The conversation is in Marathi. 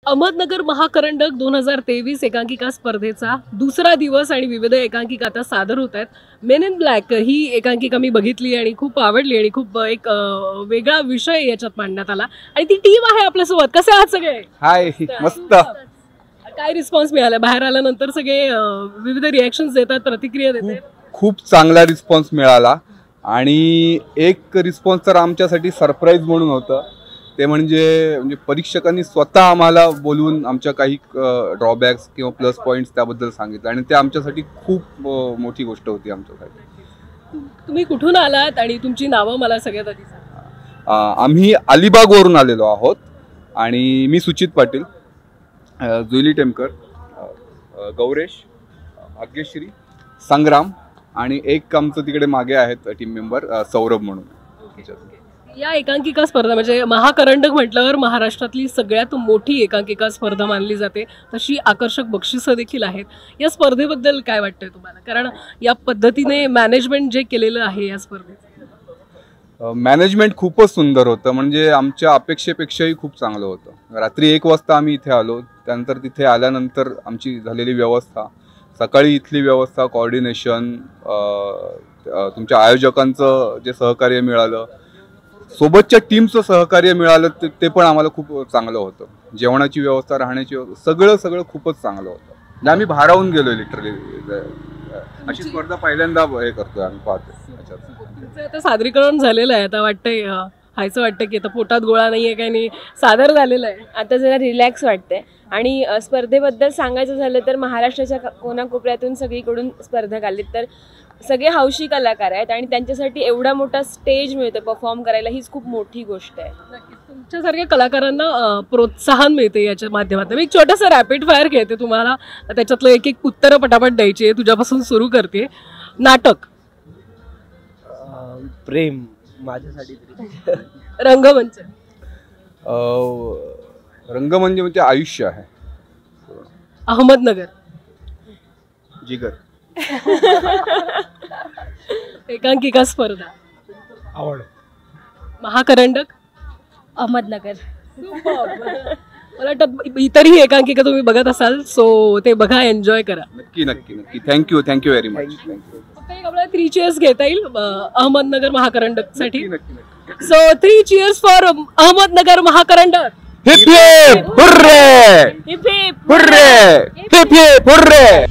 अहमदनगर महाकरंडक 2023 एकांकिका स्पर्धेचा दुसरा दिवस आणि विविध एकांकिका आता सादर होत आहेत. मेन इन ब्लॅक ही एकांकिका मी बघितली आणि खूप आवडली आणि खूप एक वेगळा विषय याच्यात मांडण्यात आला आणि ती टीम आहे आपल्यासोबत. कसे आहात सगळे? हाय, मस्त. काय रिस्पॉन्स मिळाला बाहेर आल्यानंतर? सगळे विविध रिॲक्शन्स देतात, प्रतिक्रिया देतात. खूप चांगला रिस्पॉन्स मिळाला आणि एक रिस्पॉन्स तर आमच्यासाठी सरप्राईज म्हणून होतं. ते म्हणजे परीक्षकांनी स्वतः आम्हाला बोलवून आमच्या काही ड्रॉबॅक्स किंवा प्लस पॉईंट्स त्याबद्दल सांगितलं आणि ते आमच्यासाठी खूप मोठी गोष्ट होती आमच्यासाठी. तुम्ही कुठून आलात आणि तुमची नावं मला सगळ्यात आधी सांगा. आम्ही अलिबागवरून आलेलो आहोत आणि मी सुचित पाटील, जुईली टेमकर, गौरेश, भाग्यश्री, संग्राम आणि एक आमचं तिकडे मागे आहेत टीम मेंबर सौरभ म्हणून. या एकांकिका स्पर्धा म्हणजे महाकरंडक म्हटल्यावर महाराष्ट्रातली सगळ्यात मोठी एकांकिका स्पर्धा मानली जाते. तशी आकर्षक बक्षिसं देखील आहेत. या स्पर्धेबद्दल काय वाटतंय तुम्हाला? कारण या पद्धतीने मॅनेजमेंट जे केलेलं आहे या स्पर्धेचं, मॅनेजमेंट खूपच सुंदर होतं. म्हणजे आमच्या अपेक्षेपेक्षाही खूप चांगलं होतं. रात्री 1 वाजता आम्ही इथे आलो. त्यानंतर तिथे आल्यानंतर आमची झालेली व्यवस्था, सकाळी इथली व्यवस्था, कोऑर्डिनेशन, तुमच्या आयोजकांचं जे सहकार्य मिळालं, सोबतच्या टीमचं सहकार्य मिळालं, ते पण आम्हाला खूप चांगलं होतं. जेवणाची व्यवस्था, राहण्याची व्यवस्था, सगळं खूपच चांगलं होतं. म्हणजे आम्ही भारावून गेलो लिटरली. अशी स्पर्धा पहिल्यांदा हे करतोय आम्ही, पाहतोय. आता सादरीकरण झालेलं आहे. आता वाटतंय हायचं वाटतं की आता पोटात गोळा नाहीये, काही नाही, सादर झालेलं आहे. आता जरा रिलॅक्स वाटतंय. आणि स्पर्धेबद्दल सांगायचं झालं तर महाराष्ट्राच्या कोणाकोपऱ्यातून सगळीकडून स्पर्धक आलीत, तर सगळे हौशी कलाकार आहेत आणि त्यांच्यासाठी एवढा मोठा स्टेज मिळतं परफॉर्म करायला, हीच खूप मोठी गोष्ट आहे. तुमच्यासारख्या कलाकारांना प्रोत्साहन मिळते याच्या माध्यमातून. मी एक छोटासा रॅपिड फायर घेते तुम्हाला, त्याच्यातलं एक एक उत्तरं पटापट द्यायची आहे. तुझ्यापासून सुरू करते. नाटक, प्रेम माझ्यासाठी, रंगमंच, रंगमंच म्हणजे आयुष्य आहे. अहमदनगर, जिगर. एकांकिका स्पर्धा, आवड, महाकरंडक, अहमदनगर. मला वाटतं इतरही एकांकिका तुम्ही बघत असाल, सो ते बघा, एन्जॉय करा. नक्की नक्की नक्की. Thank you very much. आपल्याला 3 cheers घेता येईल अहमदनगर महाकरंडक साठी. नक्की नक्की. सो 3 cheers फॉर अहमदनगर महाकरंडक. Hip hip hurray, hip hip hurray, hip hip hurray.